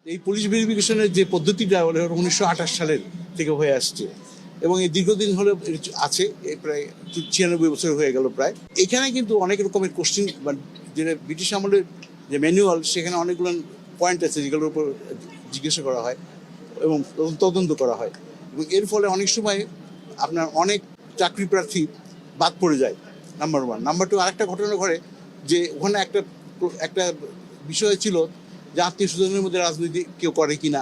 এই পুলিশ ভেরিফিকেশনের যে পদ্ধতিটা 1928 সালের থেকে হয়ে আসছে এবং এই দীর্ঘদিন হলে আছে, প্রায় 96 বছর হয়ে গেল প্রায়। এখানে কিন্তু অনেক রকমের কোশ্চেন, যেটা ব্রিটিশ আমলের যে ম্যানুয়াল, সেখানে অনেকগুলো পয়েন্ট আছে যেগুলোর উপর জিজ্ঞাসা করা হয় এবং তদন্ত করা হয়, এবং এর ফলে অনেক সময় আপনার অনেক চাকরি প্রার্থী বাদ পড়ে যায়। Number one. নাম্বার টু, আরেকটা ঘটনা ঘটে যে ওখানে একটা একটা বিষয় ছিল যে আত্মীয় স্বজনের মধ্যে রাজনীতি কেউ করে কিনা।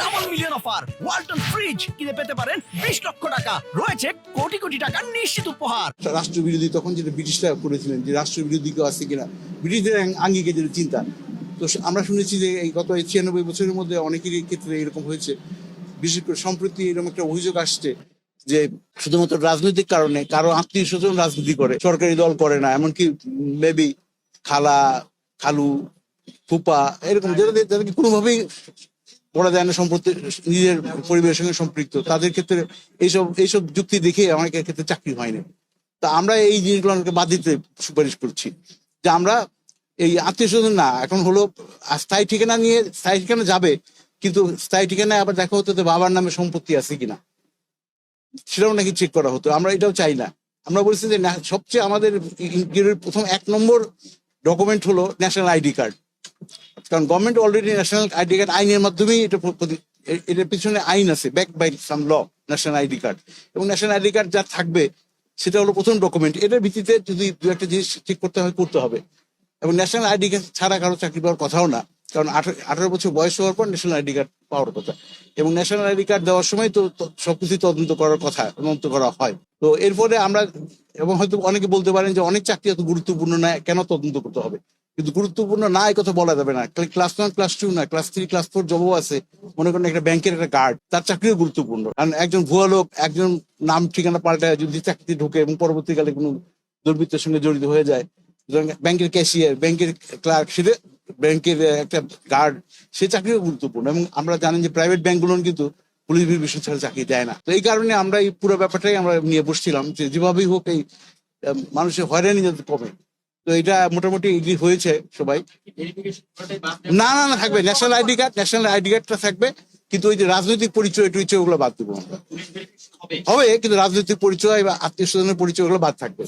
Double million offer Walton fridge কিনে পেতে পারেন 20 লক্ষ টাকা, রয়েছে কোটি কোটি টাকার নিশ্চিত উপহার। রাষ্ট্রবিরোধী তখন যেটা ব্রিটিশরা করেছিলেন, যে রাষ্ট্রবিরোধী কেউ আছে কিনা, ব্রিটিশদের আঙ্গিকে যেটা চিন্তা। তো আমরা শুনেছি যে এই গত 96 বছরের মধ্যে অনেকেরই ক্ষেত্রে এরকম হয়েছে। বিশেষ করে সম্প্রতি এরকম একটা অভিযোগ আসছে যে শুধুমাত্র রাজনৈতিক কারণে কারো আত্মীয় স্বজন রাজনীতি করে, সরকারি দল করে না, এমনকি মেবি খালা, খালু, ফুপা, এরকম যাদেরকে কোনোভাবেই বলা যায় না সম্পত্তি নিজের পরিবারের সঙ্গে সম্পৃক্ত, তাদের ক্ষেত্রে এইসব যুক্তি দেখে অনেকের ক্ষেত্রে চাকরি হয়নি। তা আমরা এই জিনিসগুলোকে বাদ দিতে সুপারিশ করছি যে আমরা এই আত্মীয় স্বজন না, এখন হলো স্থায়ী ঠিকানা নিয়ে স্থায়ী ঠিকানা যাবে, কিন্তু স্থায়ী ঠিকানায় আবার দেখা হতো যে বাবার নামে সম্পত্তি আছে কিনা সেটাও নাকি চেক করা হতো। আমরা এটাও চাই না। আমরা বলছি যে সবচেয়ে আমাদের প্রথম 1 নম্বর ডকুমেন্ট হলো ন্যাশনাল আইডি কার্ড, কারণ government already national ID card আইনের মাধ্যমেই এটার পিছনে আইন আছে, back by some law, national ID card. এবং ন্যাশনাল আইডি কার্ড যা থাকবে সেটা হলো প্রথম ডকুমেন্ট। এটার ভিত্তিতে যদি দু একটা জিনিস ঠিক করতে হবে। এবং ন্যাশনাল আইডি কার্ড ছাড়া কারো চাকরি পাওয়ার কথাও না, কারণ 18 বছর বয়স হওয়ার পর ন্যাশনাল আইডি কার্ড পাওয়ার কথা। এবং ন্যাশনাল আইডি কার্ড দেওয়ার সময় তো সবকিছু তদন্ত করার কথা, তদন্ত করা হয়। তো এরপরে আমরা, এবং হয়তো অনেকে বলতে পারেন যে অনেক চাকরি এত গুরুত্বপূর্ণ না, কেন তদন্ত করতে হবে? কিন্তু গুরুত্বপূর্ণ না এই কথা বলা যাবে না। ক্লাস 1, ক্লাস 2 না, ক্লাস 3, ক্লাস 4 জবও আছে। মনে করেন একটা ব্যাংকের একটা গার্ড, তার চাকরিও গুরুত্বপূর্ণ। কারণ একজন ভুয়া লোক একজন নাম ঠিকানা পাল্টায় যদি চাকরিতে ঢুকে এবং পরবর্তীকালে কোনো দুর্বৃত্তের সঙ্গে জড়িত হয়ে যায়, ব্যাংকের ক্যাশিয়ার, ব্যাংকের ক্লার্ক, সেটা ব্যাংকের একটা গার্ড, সে চাকরিও গুরুত্বপূর্ণ। এবং আমরা জানেন যে প্রাইভেট ব্যাংকগুলো কিন্তু পুলিশ ভেরিফিকেশন ছাড়া চাকরি দেয় না। তো এই কারণে আমরা এই পুরো ব্যাপারটাই আমরা নিয়ে বসছিলাম যে যেভাবেই হোক এই মানুষের হয়রানি যাতে কমে। তো এটা মোটামুটি এগ্রি হয়েছে সবাই। না না না, থাকবে ন্যাশনাল আইডি কার্ডটা থাকবে, কিন্তু ওই যে রাজনৈতিক পরিচয় টরিচয় ওগুলো বাদ দেবো আমরা। হবে, কিন্তু রাজনৈতিক পরিচয় বা আত্মীয় স্বজনের পরিচয় ওগুলো বাদ থাকবে।